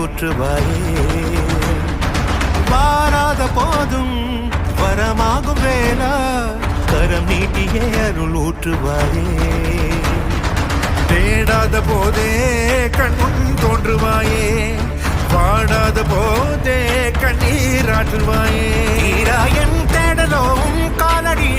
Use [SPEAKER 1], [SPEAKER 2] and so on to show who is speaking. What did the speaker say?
[SPEAKER 1] ஊற்றுவாயே வாராத போதும் வரமாகும் வேளா கரம் நீட்டியே அருள் ஊற்றுவாயே
[SPEAKER 2] தேடாத போதே கண்முன் தோன்றுவாயே பாடாத போதே கண்ணீர் ஆற்றுவாயே
[SPEAKER 1] என் தேடலும் காலடி